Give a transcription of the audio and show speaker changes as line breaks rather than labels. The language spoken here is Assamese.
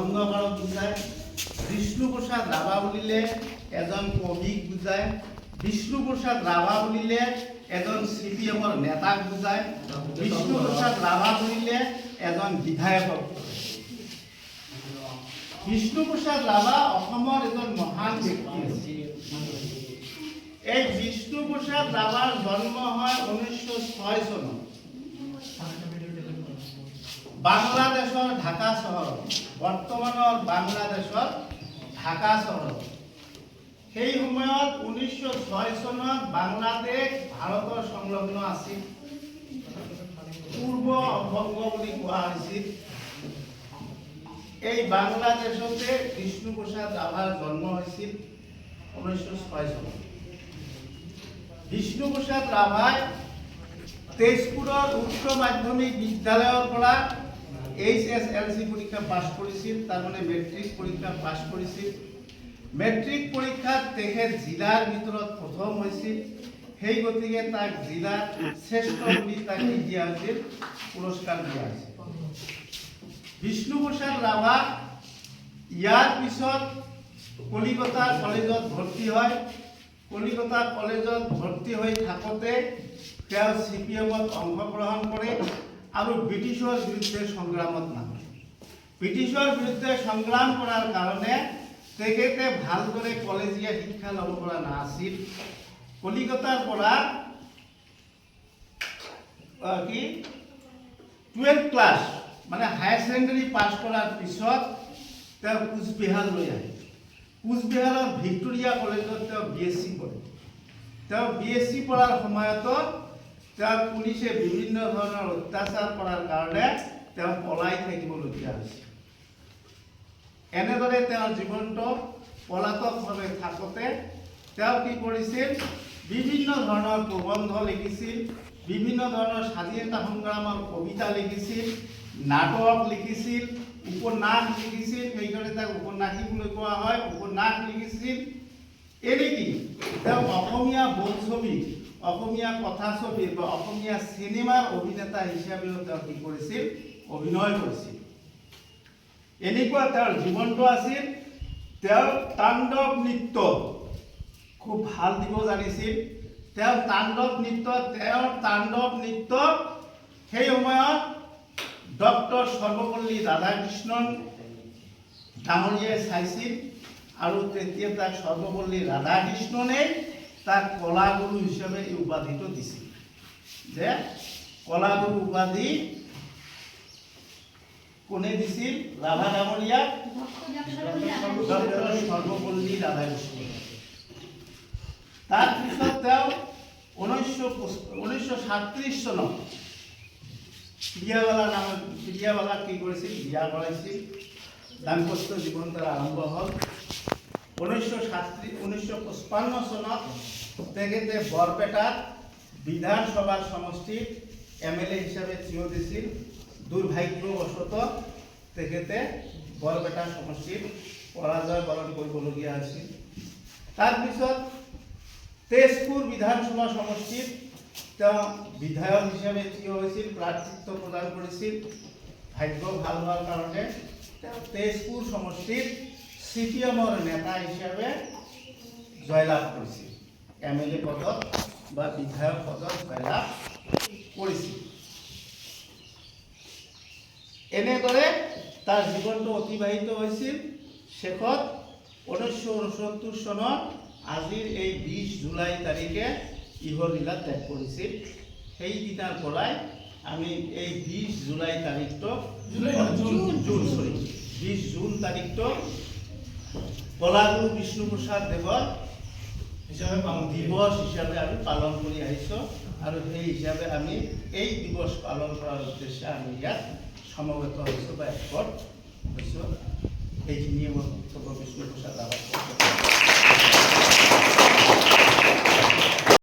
প্ৰবন্ধকাৰক বুজায়। বিষ্ণুপ্ৰসাদ ৰাভা বুলিলে এজন কবিক বুজায়। বিষ্ণুপ্ৰসাদ ৰাভা বুলিলে এজন CPMৰ নেতাক বুজায়। বিষ্ণুপ্ৰসাদ ৰাভা বুলিলে এজন বিধায়কক। বিষ্ণুপ্ৰসাদ ৰাভা অসমৰ এজন মহান ব্যক্তি আছিল। এই বিষ্ণুপ্ৰসাদ ৰাভাৰ জন্ম হয় 1906 চনত বাংলাদেশৰ ঢাকা চহৰত, বৰ্তমানৰ বাংলাদেশৰ ঢাকা চহৰত। সেই সময়ত 1906 চনত বাংলাদেশ ভাৰতৰ সংলগ্ন আছিল। পূৰ্ব বংগ বুলি কোৱা হৈছিল। এই বাংলাদেশতে বিষ্ণুপ্ৰসাদ ৰাভাৰ জন্ম হৈছিল 1906 চনত। বিষ্ণুপ্ৰসাদ ৰাভাই তেজপুৰৰ উচ্চ মাধ্যমিক বিদ্যালয়ৰ পৰা HSLC পৰীক্ষা পাছ কৰিছিল, তাৰমানে মেট্ৰিক পৰীক্ষা পাছ কৰিছিল। মেট্ৰিক পৰীক্ষাত তেখেত জিলাৰ ভিতৰত প্ৰথম হৈছিল। সেই গতিকে তাক জিলাৰ শ্ৰেষ্ঠ বুলি তাক দিয়া হৈছিল, পুৰস্কাৰ দিয়া হৈছিল। বিষ্ণুপ্ৰসাদ ৰাভা ইয়াৰ পিছত কলিকতা কলেজত ভৰ্তি হয়। কলিকতা কলেজত ভৰ্তি হৈ থাকোঁতে তেওঁ CPMত অংশগ্ৰহণ কৰে আৰু ব্ৰিটিছৰ বিৰুদ্ধে সংগ্ৰামত নামে। ব্ৰিটিছৰ বিৰুদ্ধে সংগ্ৰাম কৰাৰ কাৰণে তেখেতে ভালদৰে কলেজীয়া শিক্ষা ল'ব পৰা নাছিল। কলিকতাৰ পৰা 12 ক্লাছ মানে হায়াৰ ছেকেণ্ডেৰী পাছ কৰাৰ পিছত তেওঁ কোচবিহাৰলৈ আহে। কোচবিহাৰৰ ভিক্টোৰিয়া কলেজত তেওঁ BSc পঢ়ে। তেওঁ BSc পঢ়াৰ সময়তো তেওঁ পুলিচে বিভিন্ন ধৰণৰ অত্যাচাৰ কৰাৰ কাৰণে তেওঁ পলাই থাকিবলগীয়া হৈছিল। এনেদৰে তেওঁৰ জীৱনটো পলাতকভাৱে থাকোঁতে তেওঁ কি কৰিছিল, বিভিন্ন ধৰণৰ প্ৰবন্ধ লিখিছিল, বিভিন্ন ধৰণৰ স্বাধীনতা সংগ্ৰামৰ কবিতা লিখিছিল, নাটক লিখিছিল, উপন্যাস লিখিছিল। সেইকাৰণে তাক উপন্যাসিক বুলি কোৱা হয়। উপন্যাস লিখিছিল। এনেকি তেওঁ অসমীয়া বোলছবি, অসমীয়া কথাছবি বা অসমীয়া চিনেমাৰ অভিনেতা হিচাপেও তেওঁ কি কৰিছিল, অভিনয় কৰিছিল। এনেকুৱা তেওঁৰ জীৱনটো আছিল। তেওঁ তাণ্ডৱ নৃত্য খুব ভাল দিব জানিছিল। তেওঁৰ তাণ্ডৱ নৃত্য সেই সময়ত ডক্টৰ সৰ্বপল্লী ৰাধাকৃষ্ণন ডাঙৰীয়াই চাইছিল আৰু তেতিয়া তাক সৰ্বপল্লী ৰাধাকৃষ্ণনে তাক কলাগুৰু হিচাপে এই উপাধিটো দিছিল, যে কলাগুৰু উপাধি কোনে দিছিল, ৰাভা ডাঙৰীয়াক ডক্টৰ সৰ্বপল্লী ৰাধাকৃষ্ণ। তাৰপিছত তেওঁ 1937 চনত প্ৰিয়াবালাক কি কৰিছিল, বিয়া কৰাইছিল। দাম্পত্য জীৱন তাৰ আৰম্ভ হ'ল। 1955 চনত তেখেতে বৰপেটাত বিধানসভাৰ সমষ্টিত MLA হিচাপে থিয় দিছিল। দুৰ্ভাগ্যবশতঃ তেখেতে বৰপেটা সমষ্টিত পৰাজয় বৰণ কৰিবলগীয়া হৈছিল। তাৰপিছত তেজপুৰ বিধানসভা সমষ্টিত তেওঁ বিধায়ক হিচাপে থিয় হৈছিল, প্ৰাৰ্থিত্ব প্ৰদান কৰিছিল। ভাগ্য ভাল হোৱাৰ কাৰণে তেওঁ তেজপুৰ সমষ্টিত CPMৰ নেতা হিচাপে জয়লাভ কৰিছিল। MLA পদত বা বিধায়ক পদত জয়লাভ কৰিছিল। এনেদৰে তাৰ জীৱনটো অতিবাহিত হৈছিল। শেষত 1969 চনত আজিৰ এই 20 জুলাই তাৰিখে ইহলীলা ত্যাগ কৰিছিল। সেই দিনাৰ পৰাই আমি এই 20 জুলাই তাৰিখটো 20 জুন তাৰিখটো কলাগুৰু বিষ্ণুপ্ৰসাদ দেৱৰ দিৱস হিচাপে আমি পালন কৰি আহিছোঁ। আৰু সেই হিচাপে আমি এই দিৱস পালন কৰাৰ উদ্দেশ্যে আমি ইয়াত সমবেত হৈছোঁ বা একগোট হৈছোঁ। এইখিনিয়ে মোৰ বক্তব্য। বিষ্ণুপ্ৰসাদ ৰাভা।